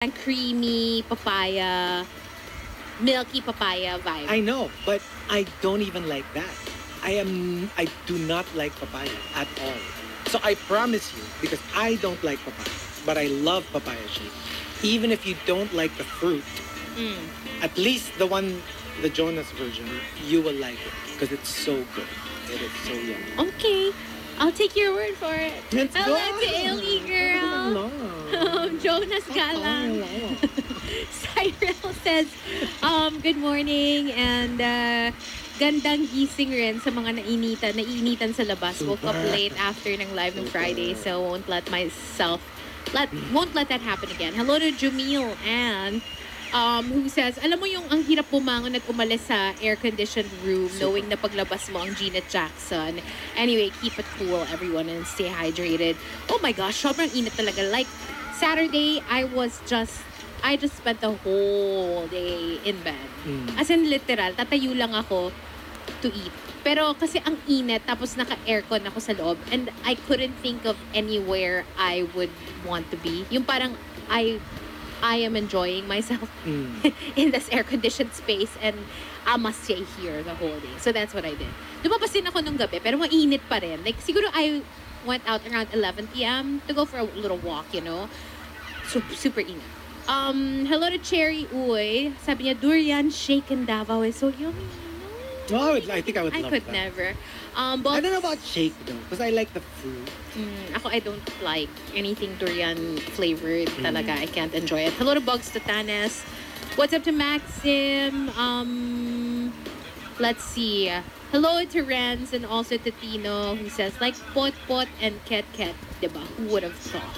and creamy papaya, milky papaya vibe. I know, but I don't even like that. I do not like papaya at all. So I promise you, because I don't like papaya, but I love papaya shake. Even if you don't like the fruit, at least the Jonas version, you will like it because it's so good. It is so yummy. Okay, I'll take your word for it. Let's Hello go. to Ellie, girl. Jonas Galang. Cyril says, good morning and gandang gising rin sa mga naiinitan sa labas. Woke up late after ng live ng Friday, so won't let that happen again. Hello to Jumil and who says, alam mo yung ang hirap bumangon at umalis sa air-conditioned room knowing na paglabas mo ang Gina Jackson. Anyway, keep it cool, everyone, and stay hydrated. Oh my gosh, sobrang init talaga. Like, Saturday, I just spent the whole day in bed. As in, literal, tatayo lang ako to eat. Pero kasi ang init, tapos naka-aircon ako sa loob, and I couldn't think of anywhere I would want to be. Yung parang, I am enjoying myself in this air-conditioned space and I must stay here the whole day. So that's what I did. Lumabas din ako nung gabi, pero mainit pa rin. Like, siguro I went out around 11 p.m. to go for a little walk, you know? So, super init. Hello to Cherry Uy. Sabi niya, durian shake in Davao is so yummy. No, I think I would love I could that. never. I don't know about shake though, because I like the fruit. Ako, I don't like anything durian flavored talaga. I can't enjoy it. Hello to Bugs Tatanes. What's up to Maxim? Let's see. Hello to Renz and also to Tino who says, like pot pot and ket ket, diba? Who would have thought?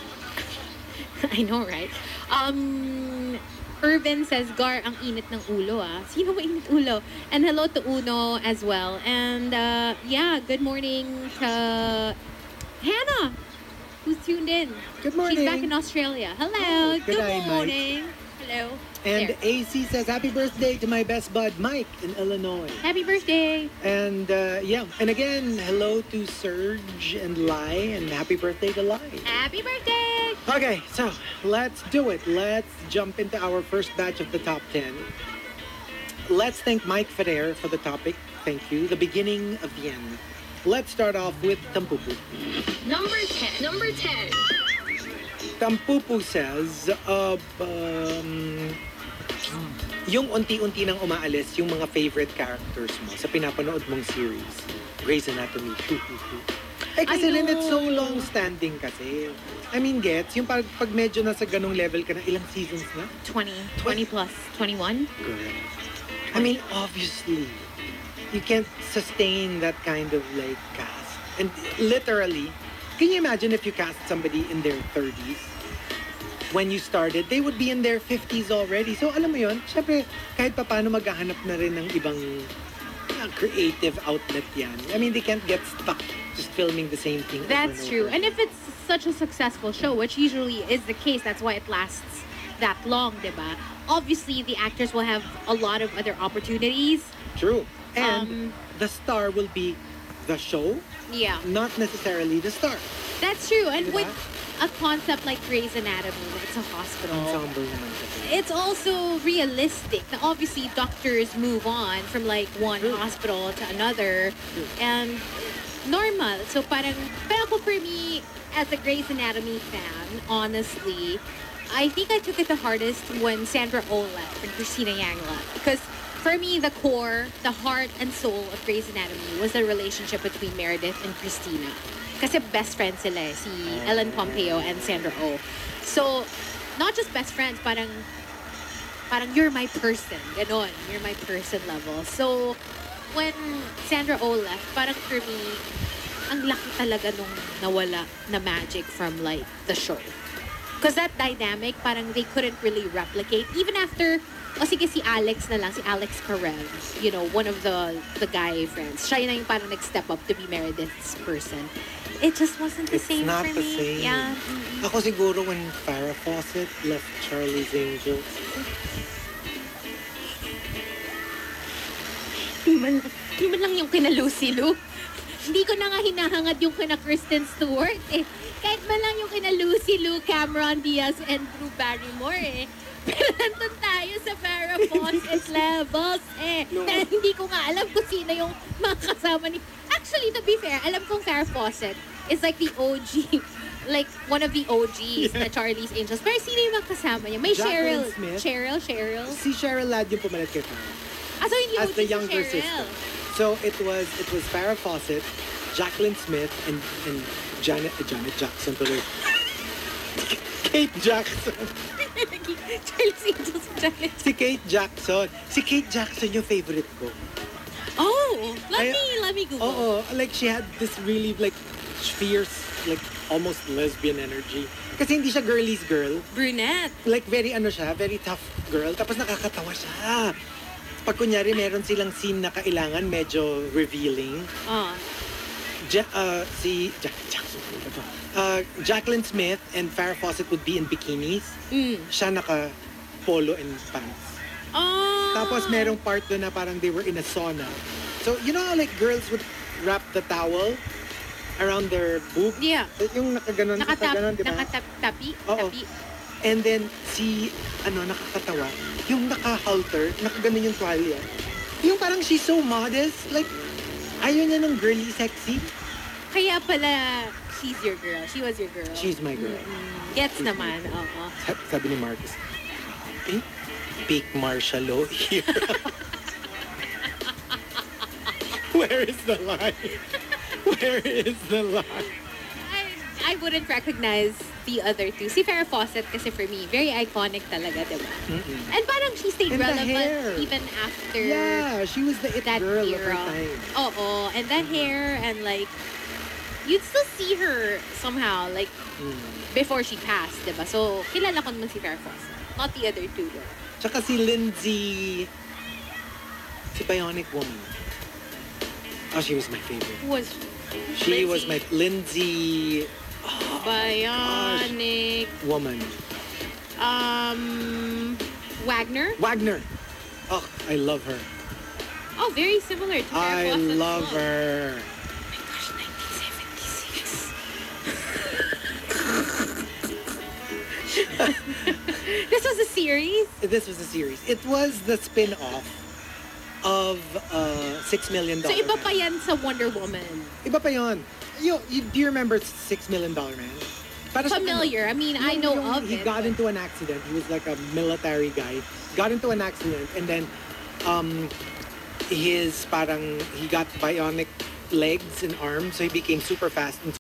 I know, right? Irvin says, Gar, ang init ng ulo ah. Sino ba init ulo? And hello to Uno as well. And yeah, good morning to Hannah, who's tuned in. Good morning. She's back in Australia. Hello. Oh, good day, morning. Hello. And There. AC says, happy birthday to my best bud, Mike, in Illinois. Happy birthday. And yeah, and again, hello to Serge and Lai, and happy birthday to Lai. Happy birthday. Okay, so let's do it. Let's jump into our first batch of the top 10. Let's thank Mike Ferrer for the topic. Thank you. The beginning of the end. Let's start off with Tampupu. Number 10. Number 10. Tampupu says, yung unti-unti nang umaalis yung mga favorite characters mo sa pinapanood mong series. Grey's Anatomy. Eh kasi rin, it's so long-standing kasi. I mean, gets, yung pag medyo nasa ganong level ka na, ilang seasons na? 20 plus 21. Correct. I mean, obviously, you can't sustain that kind of like cast. And literally, can you imagine if you cast somebody in their 30s? When you started, they would be in their 50s already. So alam mo yun, syempre, kahit pa paano maghahanap na rin ng ibang creative outlet yan. I mean, they can't get stuck just filming the same thing. That's true. And if it's such a successful show, which usually is the case, that's why it lasts that long, diba? Obviously, the actors will have a lot of other opportunities. True. And the star will be the show, Yeah. not necessarily the star. That's true. And Diba? with a concept like Grey's Anatomy, it's a hospital. Ensemble naman kasi. It's also realistic. Now, obviously, doctors move on from like one hospital to another. And normal. So parang, pero for me, as a Grey's Anatomy fan, honestly, I think I took it the hardest when Sandra Oh left and Christina Yang left. Because for me, the core, the heart and soul of Grey's Anatomy was the relationship between Meredith and Christina. Kasi best friends sila eh, si Ellen Pompeo and Sandra Oh. So, not just best friends, parang you're my person. Ganon, you're my person level. So, when Sandra Oh left, parang for me, ang laki talaga nung nawala na magic from like the show. Because that dynamic, parang they couldn't really replicate. Even after, o sige si Alex na lang, si Alex Karev, you know, one of the guy friends. Siya na yung parang nag-step up to be Meredith's person. It just wasn't the It's same not for the me. same. Yeah. Ako siguro when Farrah Fawcett left Charlie's Angels. Di man lang yung kina Lucy Lou. Hindi ko na nga hinahangad yung kina Kristen Stewart eh. Kahit man lang yung kina Lucy Liu, Cameron Diaz, and Drew Barrymore eh. Pero nandun tayo sa Farrah Fawcett levels eh. No. Pero hindi ko nga alam kung sino yung mga kasama ni... Actually, to be fair, alam kong Farrah Fawcett is like the OG, like one of the OGs na Charlie's Angels. Pero sino yung mga kasama niya? May Jacqueline Cheryl. Smith. Cheryl. Si Cheryl Ladd yung pumalit kay Farrah. So hindi As OG the si younger Cheryl. sister. So it was Farrah Fawcett, Jacqueline Smith, and Janet Jackson tuloy. Kate Jackson. Charlie's Angels, Janet. Si Kate Jackson. Si Kate Jackson yung favorite ko. Oh, let me Google. Oo, like she had this really like fierce, like almost lesbian energy. Kasi hindi siya girly's girl. Brunette. Like very very tough girl. Tapos nakakatawa siya. Pag kunyari meron silang scene na kailangan medyo revealing. Oh. Jacqueline Smith and Farrah Fawcett would be in bikinis. Siya naka polo and pants. Oh. Tapos merong part doon na parang they were in a sauna. So, you know how like girls would wrap the towel around their boob? Yeah. Yung nakaganon, di ba? Nakatapi. Oo. Tapi. And then, nakakatawa, yung naka-halter, nakaganon yung tuwalya. Yung parang she's so modest, like, ayaw niya ng girly sexy. Kaya pala, she's your girl. She was your girl. She's my girl. Gets naman, oo. Sabi ni Marcus, peak martial law here. Where is the line? Where is the line? I wouldn't recognize the other two. Si Farrah Fawcett kasi for me, very iconic talaga, diba? And parang she stayed And the relevant hair. even after Yeah, she was the it that girl era. of her time. Oo, and that hair and like, you'd still see her somehow, like, before she passed, diba? So, kilala ko naman si Farrah Fawcett. Not the other two, though. Tsaka si Lindsay, si Bionic Woman. Oh, she was my favorite. Who was She was Lindsay? my Lindsay Bionic. Woman. Wagner? Wagner. Oh, I love her. Oh, very similar to Farrah I Fawcett. love her. Oh my gosh, 1976. This was a series? This was a series. It was the spin-off of $6 Million So, iba pa yan sa Wonder Woman. Iba pa yun. Do you remember $6 Million Man? Para siyang Familiar. I mean, I know of he it. got but- into an accident. He was like a military guy. Got into an accident and then he got bionic legs and arms, so he became super fast and